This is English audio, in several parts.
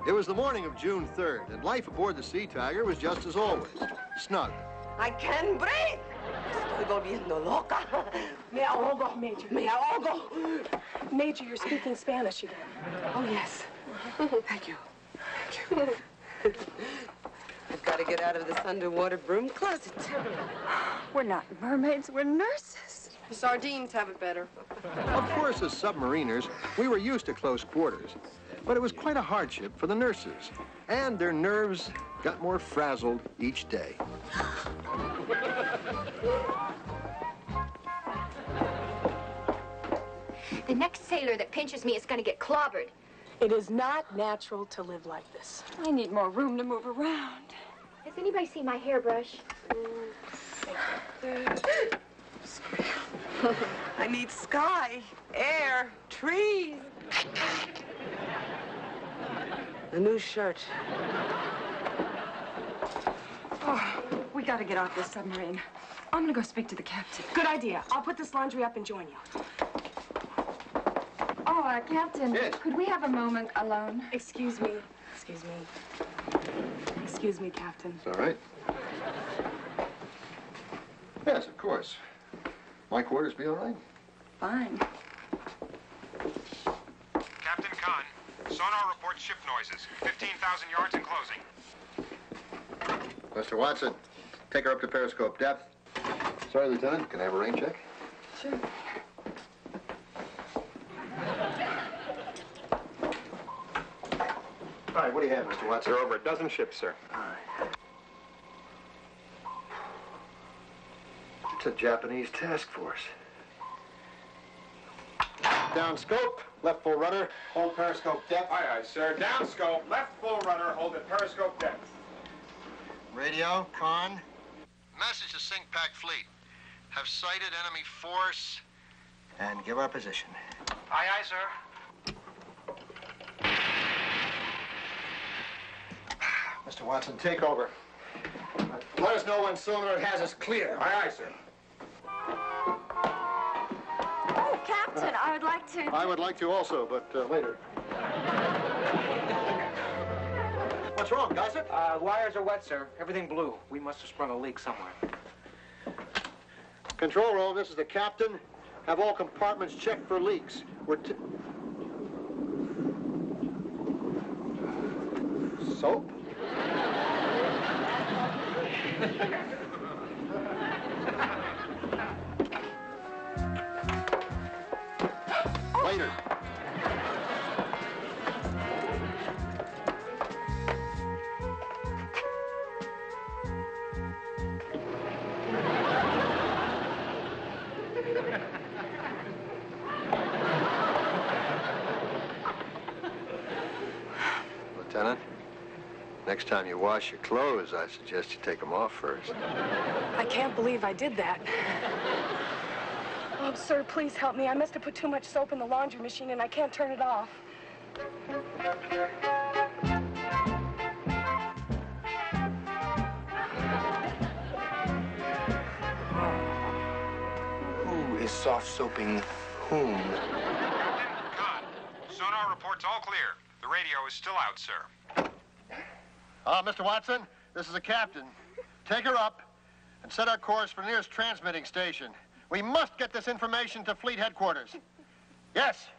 It was the morning of June 3rd, and life aboard the Sea Tiger was just as always, snug. I can't breathe. Estoy volviendo loca. Me ahogo, Major. Me ahogo. Major, you're speaking Spanish again. Oh, yes. Thank you. Thank you. I've got to get out of this underwater broom closet. We're not mermaids, we're nurses. The sardines have it better. Of course, as submariners, we were used to close quarters, but it was quite a hardship for the nurses, and their nerves got more frazzled each day. The next sailor that pinches me is going to get clobbered. It is not natural to live like this. I need more room to move around. Has anybody seen my hairbrush? I need sky, air, trees. A new shirt. Oh, we gotta get off this submarine. I'm gonna go speak to the captain. Good idea. I'll put this laundry up and join you. Oh, Captain, Yes. Could we have a moment alone? Excuse me. Excuse me. Excuse me, Captain. It's all right. Yes, of course. My quarters be all right? Fine. Captain Khan, sonar reports ship noises. 15,000 yards and closing. Mr. Watson, take her up to periscope depth. Sorry, Lieutenant. Can I have a rain check? Sure. All right, what do you have, Mr. Watson? There are over a dozen ships, sir. All right. It's a Japanese task force. Down scope, left full rudder, hold periscope depth. Aye, aye, sir. Down scope, left full rudder, hold at periscope depth. Radio, con. Message to Sink Pack Fleet. Have sighted enemy force and give our position. Aye, aye, sir. Mr. Watson, take over. Let us know when sonar has us clear. Aye, aye, sir. Oh, Captain, I would like to... I would like to also, but later. What's wrong, Gossip? Wires are wet, sir. Everything blue. We must have sprung a leak somewhere. Control room, this is the captain. Have all compartments checked for leaks. We're soap? Later. Lieutenant, next time you wash your clothes, I suggest you take them off first. I can't believe I did that. Oh, sir, please help me. I must have put too much soap in the laundry machine and I can't turn it off. Who is soft soaping whom? Captain Khan, sonar reports all clear. The radio is still out, sir. Mr. Watson, this is the captain. Take her up and set our course for the nearest transmitting station. We must get this information to fleet headquarters. Yes.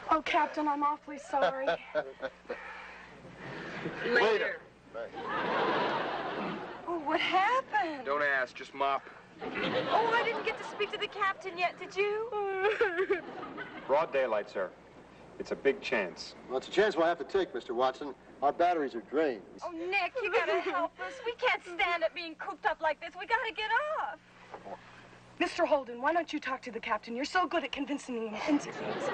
Oh, Captain, I'm awfully sorry. Later. Oh, what happened? Don't ask, just mop. Oh, I didn't get to speak to the captain yet, did you? Broad daylight, sir. It's a big chance. Well, it's a chance we'll have to take, Mr. Watson. Our batteries are drained. Oh, Nick, you gotta help us. We can't stand it being cooped up like this. We gotta get off. Mr. Holden, why don't you talk to the captain? You're so good at convincing me into things.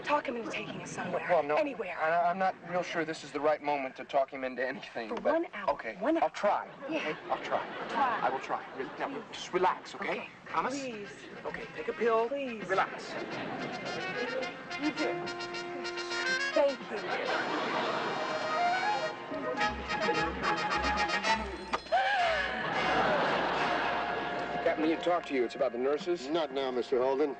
Talk him into taking us somewhere. Well, no. Anywhere. I'm not real sure this is the right moment to talk him into anything. For but, 1 hour. Okay, 1 hour. I'll try. Yeah. Okay? I'll try. Try. I will try. Now, just relax, okay? Okay. Promise? Please. Okay, take a pill. Please. Relax. You do. Thank you. Captain, need to talk to you. It's about the nurses. Not now, Mr. Holden.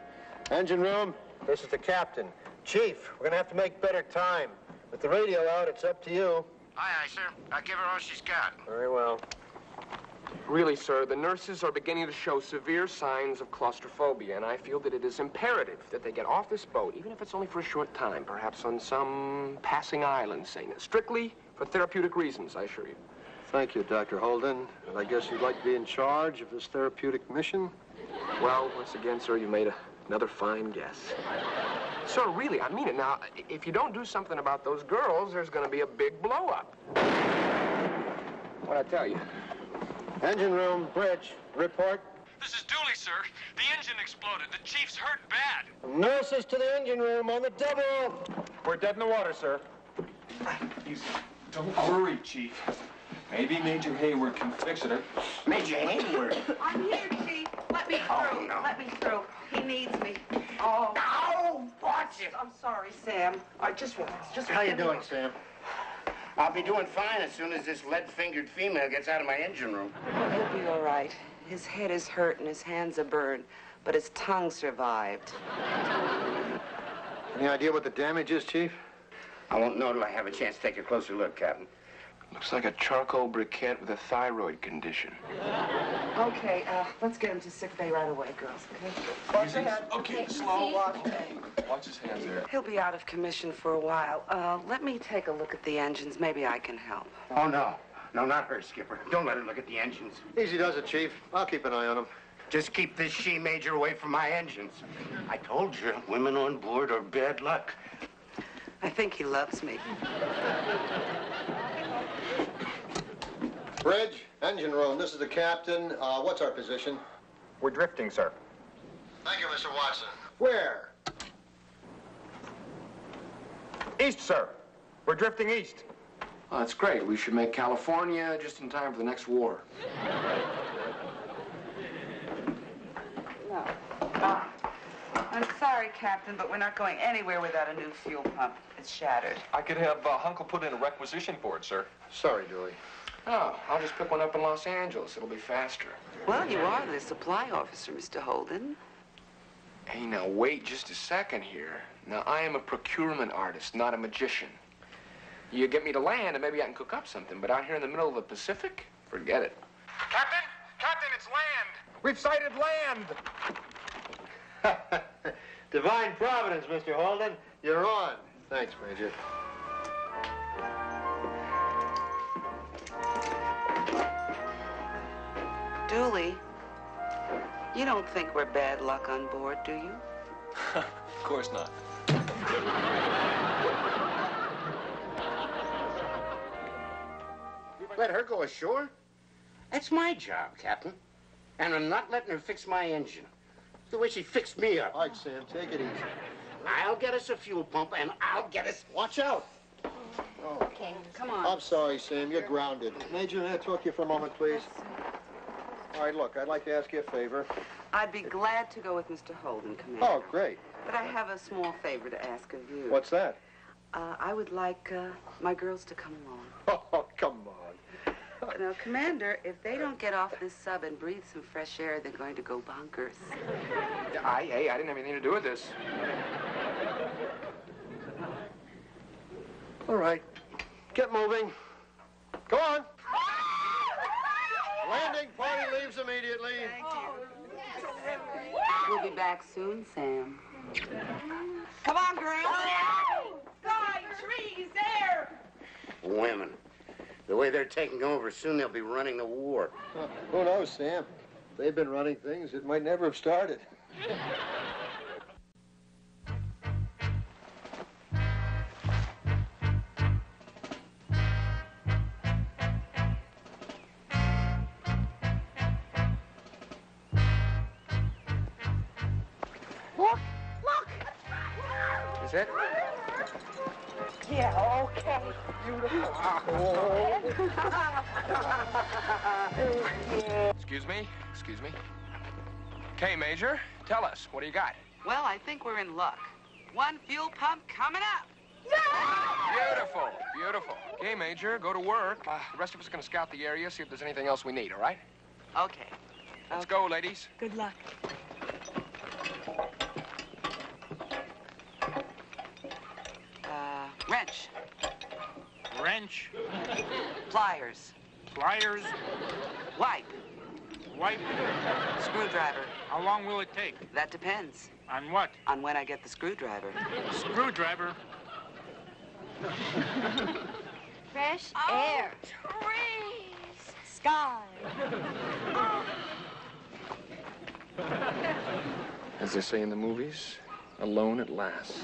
Engine room, this is the captain. Chief, we're gonna have to make better time. With the radio out, it's up to you. Aye, sir. I'll give her all she's got. Very well. Really, sir, the nurses are beginning to show severe signs of claustrophobia, and I feel that it is imperative that they get off this boat, even if it's only for a short time, perhaps on some passing island, say, strictly for therapeutic reasons, I assure you. Thank you, Dr. Holden. And I guess you'd like to be in charge of this therapeutic mission? Well, once again, sir, you made another fine guess. Sir, really, I mean it. Now, if you don't do something about those girls, there's going to be a big blow-up. What'd I tell you? Engine room, bridge. Report. This is Dooley, sir. The engine exploded. The chief's hurt bad. Nurses to the engine room on the double. We're dead in the water, sir. Easy. Don't worry, Chief. Maybe Major Hayward can fix it. Major Hayward. I'm here, Chief. Let me through. Oh, no. Let me through. He needs me. Oh. Oh, watch it. I'm sorry, Sam. I just How you doing, Sam? I'll be doing fine as soon as this lead-fingered female gets out of my engine room. He'll be all right. His head is hurt and his hands are burned, but his tongue survived. Any idea what the damage is, Chief? I won't know till I have a chance to take a closer look, Captain. Looks like a charcoal briquette with a thyroid condition. Okay, let's get him to sick bay right away, girls, okay? Watch your head. Okay, slow. Watch. Watch his hands there. He'll be out of commission for a while. Let me take a look at the engines. Maybe I can help. Oh, no. No, not her, Skipper. Don't let her look at the engines. Easy does it, Chief. I'll keep an eye on him. Just keep this she-major away from my engines. I told you, women on board are bad luck. I think he loves me. Bridge, engine room. This is the captain. What's our position? We're drifting, sir. Thank you, Mr. Watson. Where? East, sir. We're drifting east. Oh, that's great. We should make California just in time for the next war. No. I'm sorry, Captain, but we're not going anywhere without a new fuel pump. It's shattered. I could have Hunkle put in a requisition for it, sir. Sorry, Dooley. Oh, I'll just pick one up in Los Angeles. It'll be faster. Well, you are the supply officer, Mr. Holden. Hey, now, wait just a second here. Now, I am a procurement artist, not a magician. You get me to land, and maybe I can cook up something, but out here in the middle of the Pacific, forget it. Captain? Captain, it's land. We've sighted land. Divine Providence, Mr. Holden. You're on. Thanks, Major. Dooley, you don't think we're bad luck on board, do you? Of course not. Let her go ashore? That's my job, Captain. And I'm not letting her fix my engine. It's the way she fixed me up. All right, Sam, take it easy. I'll get us a fuel pump, and I'll get us... Watch out. Okay, come on. I'm sorry, Sam. You're grounded. Major, may I talk to you for a moment, please? All right, look, I'd like to ask you a favor. I'd be glad to go with Mr. Holden, Commander. Oh, great. But I have a small favor to ask of you. What's that? I would like my girls to come along. Oh, come on. Now, Commander, if they don't get off this sub and breathe some fresh air, they're going to go bonkers. Hey, I didn't have anything to do with this. All right. Get moving. Go on. Landing party leaves immediately. We'll be back soon, Sam. Come on, girls. Sky, trees, air. Women. The way they're taking over, soon they'll be running the war. Who knows, Sam? If they've been running things, it might never have started. Look. Is it? Yeah, okay. Beautiful. Excuse me. Okay, Major, tell us, what do you got? Well, I think we're in luck. One fuel pump coming up. Beautiful. Okay, Major, go to work. The rest of us are going to scout the area, see if there's anything else we need, all right? Okay. Let's go, ladies. Good luck. Wrench. Wrench. Pliers. Pliers. Wipe. Wipe. Screwdriver. How long will it take? That depends. On what? On when I get the screwdriver. Screwdriver. Fresh air. Trees. Sky. As they say in the movies, alone at last.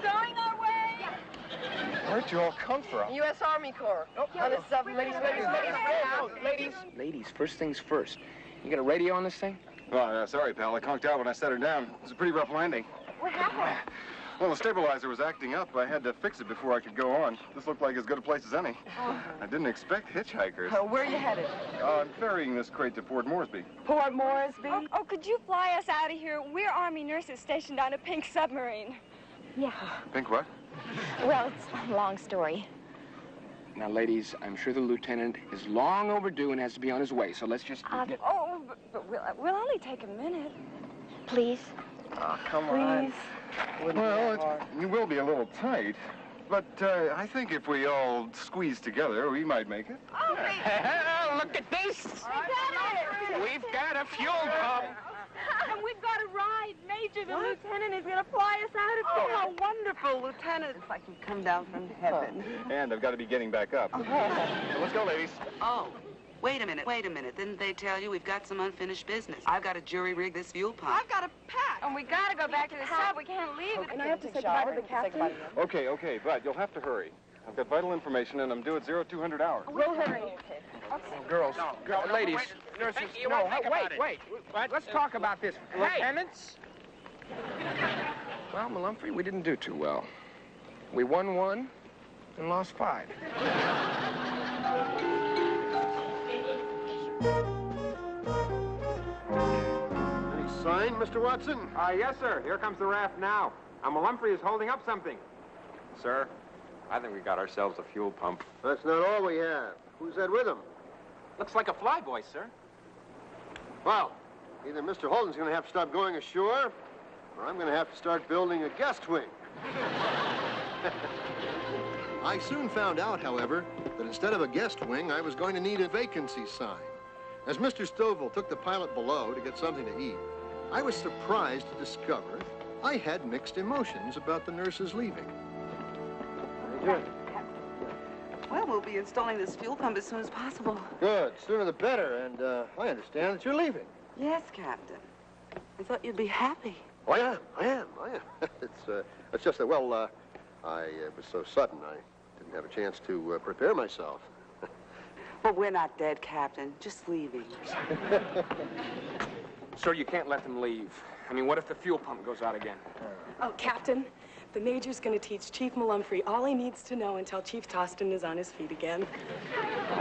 Going our way. Where'd you all come from? U.S. Army Corps. On a submarine. Ladies, first things first. You got a radio on this thing? Oh, sorry, pal. I conked out when I set her down. It was a pretty rough landing. What happened? Well, the stabilizer was acting up. I had to fix it before I could go on. This looked like as good a place as any. I didn't expect hitchhikers. Where are you headed? I'm ferrying this crate to Port Moresby. Port Moresby? Oh, could you fly us out of here? We're Army nurses stationed on a pink submarine. Yeah. Think what? Well, it's a long story. Now, ladies, I'm sure the lieutenant is long overdue and has to be on his way, so let's just get... Oh, but we'll only take a minute. Please. Oh, come on. Well, it will be a little tight, but I think if we all squeeze together, we might make it. Oh, Look at this! We've got a fuel pump. And we've got a ride. Major, the lieutenant is going to fly us out of Oh, here. how wonderful, Lieutenant. It's like you've come down from heaven. And I've got to be getting back up. So let's go, ladies. Oh, wait a minute. Didn't they tell you we've got some unfinished business? I've got to jury rig this fuel pump. I've got a pack. And we got to go back to the sub. We can't leave. And I have to say goodbye to the captain. Okay, but you'll have to hurry. I've got vital information, and I'm due at 0200 hours. We'll hurry. Girls, ladies. Nurses, Wait. Let's talk about this. Lieutenants? Well, Malumphry, we didn't do too well. We won 1 and lost 5. Any sign, Mr. Watson? Yes, sir. Here comes the raft now. Malumphry is holding up something. Sir, I think we got ourselves a fuel pump. That's not all we have. Who's that with him? Looks like a flyboy, sir. Well, either Mr. Holden's going to have to stop going ashore, or I'm going to have to start building a guest wing. I soon found out, however, that instead of a guest wing, I was going to need a vacancy sign. As Mr. Stovall took the pilot below to get something to eat, I was surprised to discover I had mixed emotions about the nurses leaving. Well, we'll be installing this fuel pump as soon as possible. Good. Sooner the better. And I understand that you're leaving. Yes, Captain. I thought you'd be happy. Oh, I am. It's just that, well, it was so sudden, I didn't have a chance to prepare myself. Well, we're not dead, Captain. Just leaving. Sir, you can't let them leave. I mean, what if the fuel pump goes out again? Oh, Captain, the Major's going to teach Chief Malumphry all he needs to know until Chief Toston is on his feet again.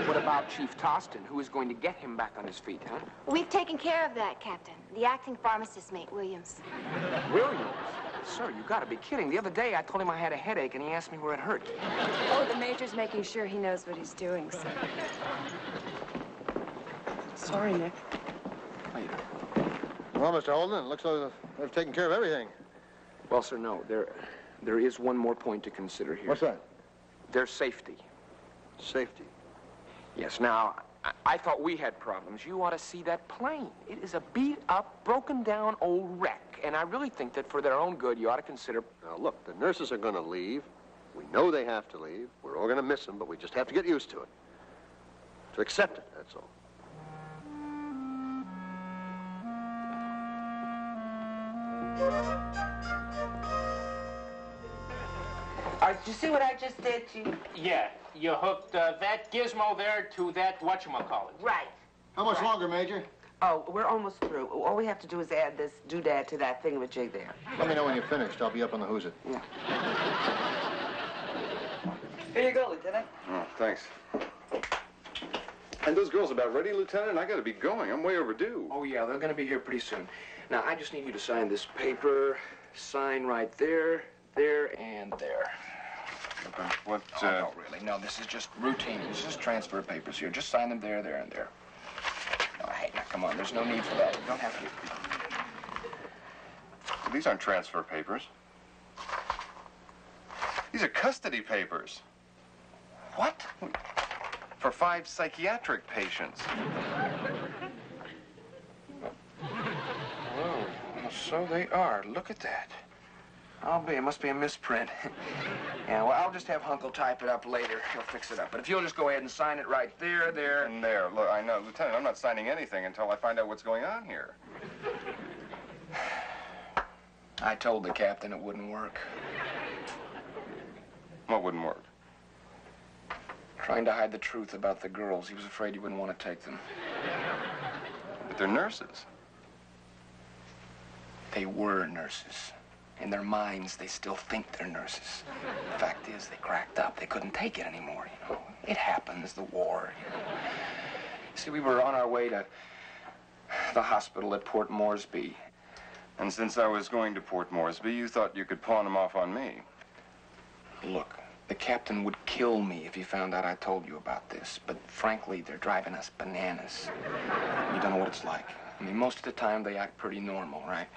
What about Chief Toston? Who is going to get him back on his feet, huh? We've taken care of that, Captain. The acting pharmacist, mate, Williams. Williams? Sir, you gotta be kidding. The other day, I told him I had a headache, and he asked me where it hurt. Oh, the Major's making sure he knows what he's doing, sir. Sorry, Nick. Later. Well, Mr. Holden, it looks like they've taken care of everything. Well, sir, no. There is one more point to consider here. What's that? Their safety. Safety. Yes, now, I thought we had problems. You ought to see that plane. It is a beat-up, broken-down old wreck. And I really think that for their own good, you ought to consider... Now, look, the nurses are going to leave. We know they have to leave. We're all going to miss them, but we just have to get used to it. To accept it, that's all. Did you see what I just did, Chief? Yeah, you hooked that gizmo there to that whatchamacallit. Right. How much longer, Major? Oh, we're almost through. All we have to do is add this doodad to that thingamajig there. Let me know when you're finished. I'll be up on the Who's It. Yeah. Here you go, Lieutenant. Oh, thanks. And those girls about ready, Lieutenant? I gotta be going. I'm way overdue. Oh, yeah, they're gonna be here pretty soon. Now, I just need you to sign this paper. Sign right there, there, and there. What, Oh, no, really. No, this is just routine. This is transfer papers here. Just sign them there, there, and there. Oh, hey, now, come on. There's no need for that. You don't have to. These aren't transfer papers. These are custody papers. What? For 5 psychiatric patients. Oh, well, so they are. Look at that. It must be a misprint. Yeah, well, I'll just have Hunkle type it up later. He'll fix it up. But if you'll just go ahead and sign it right there, there, And there. Look, I know, Lieutenant, I'm not signing anything until I find out what's going on here. I told the captain it wouldn't work. What wouldn't work? Trying to hide the truth about the girls. He was afraid you wouldn't want to take them. But they're nurses. They were nurses. In their minds, they still think they're nurses. The fact is, they cracked up. They couldn't take it anymore, you know. It happens, the war, you know. See, we were on our way to the hospital at Port Moresby. And since I was going to Port Moresby, you thought you could pawn them off on me. Look, the captain would kill me if he found out I told you about this. But frankly, they're driving us bananas. You don't know what it's like. I mean, most of the time, they act pretty normal, right?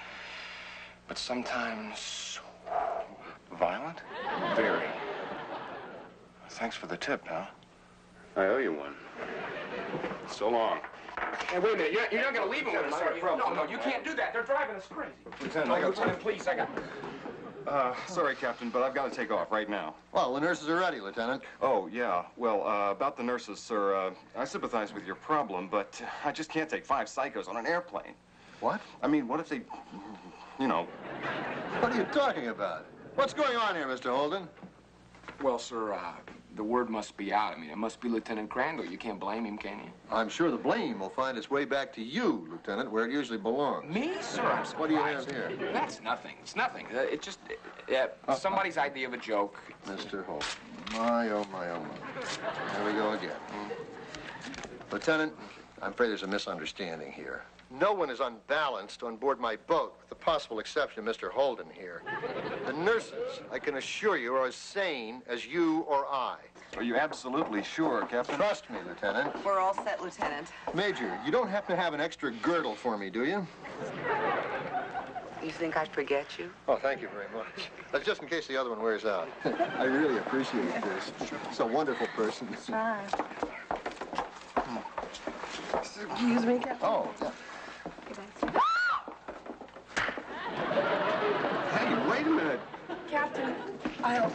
But sometimes... Violent? Very. Thanks for the tip, pal. I owe you one. So long. Hey, wait a minute. You're not going to leave them with us, are you? No, you can't do that. They're driving us crazy. Lieutenant, No, Lieutenant, please, I got... Sorry, Captain, but I've got to take off right now. Well, the nurses are ready, Lieutenant. Oh, yeah. Well, about the nurses, sir, I sympathize with your problem, but I just can't take 5 psychos on an airplane. What? I mean, what if they, you know... What are you talking about? What's going on here, Mr. Holden? Well, sir, the word must be out. I mean, it must be Lieutenant Crandall. You can't blame him, can you? I'm sure the blame will find its way back to you, Lieutenant, where it usually belongs. Me? Sir, I'm surprised. What do you have here? That's nothing. It's nothing. It's just somebody's idea of a joke. Mr. Holden. My, oh, my, oh, my. There we go again. Lieutenant, I'm afraid there's a misunderstanding here. No one is unbalanced on board my boat, with the possible exception of Mr. Holden here. The nurses, I can assure you, are as sane as you or I. Are you absolutely sure, Captain? Trust me, Lieutenant. We're all set, Lieutenant. Major, you don't happen to have an extra girdle for me, do you? You think I'd forget you? Oh, thank you very much. That's just in case the other one wears out. I really appreciate this. It's a wonderful person. Try. Excuse me, Captain. Oh, yeah. Hey, wait a minute. Captain, I'll...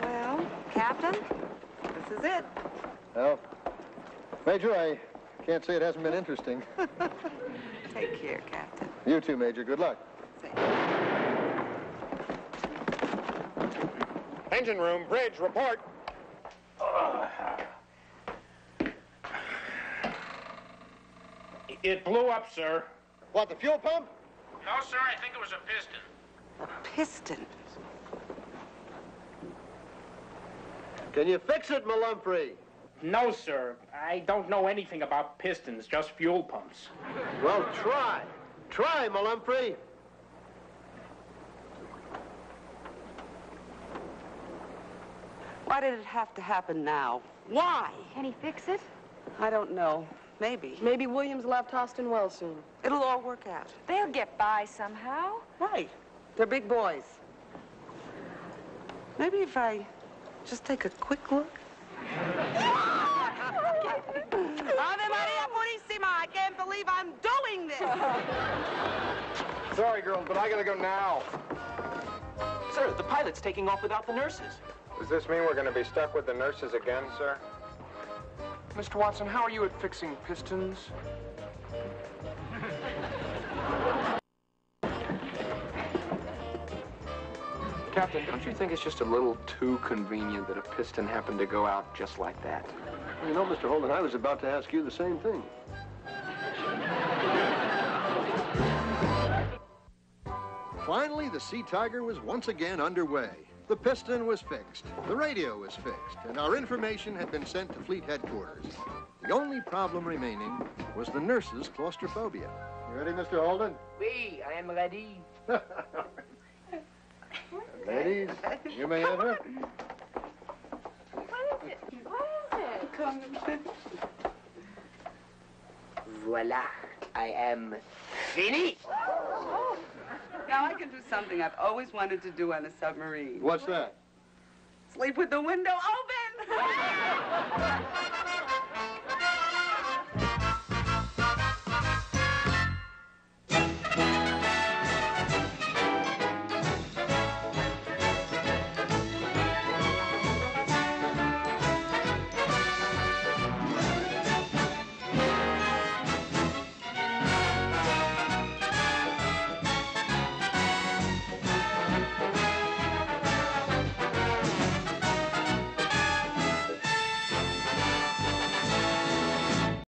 Well, Captain, this is it. Well, Major, I can't say it hasn't been interesting. Take care, Captain. You too, Major. Good luck. Engine room, bridge, report. It blew up, sir. What, the fuel pump? No, sir, I think it was a piston. A piston. Can you fix it, Malumphrey? No, sir. I don't know anything about pistons, just fuel pumps. Well, try. Try, Malumphrey. Why did it have to happen now? Why? Can he fix it? I don't know. Maybe. Maybe Williams left Austin well soon. It'll all work out. They'll get by somehow. Right. They're big boys. Maybe if I just take a quick look. Ave Maria Purissima! I can't believe I'm doing this! Sorry, girls, but I gotta go now. Sir, the pilot's taking off without the nurses. Does this mean we're going to be stuck with the nurses again, sir? Mr. Watson, how are you at fixing pistons? Captain, don't you think it's just a little too convenient that a piston happened to go out just like that? You know, Mr. Holden, I was about to ask you the same thing. Finally, the Sea Tiger was once again underway. The piston was fixed, the radio was fixed, and our information had been sent to Fleet Headquarters. The only problem remaining was the nurse's claustrophobia. You ready, Mr. Holden? Oui, I am ready. Ladies, you may enter. Voila, I am fini. Now I can do something I've always wanted to do on a submarine. What's that? Sleep with the window open!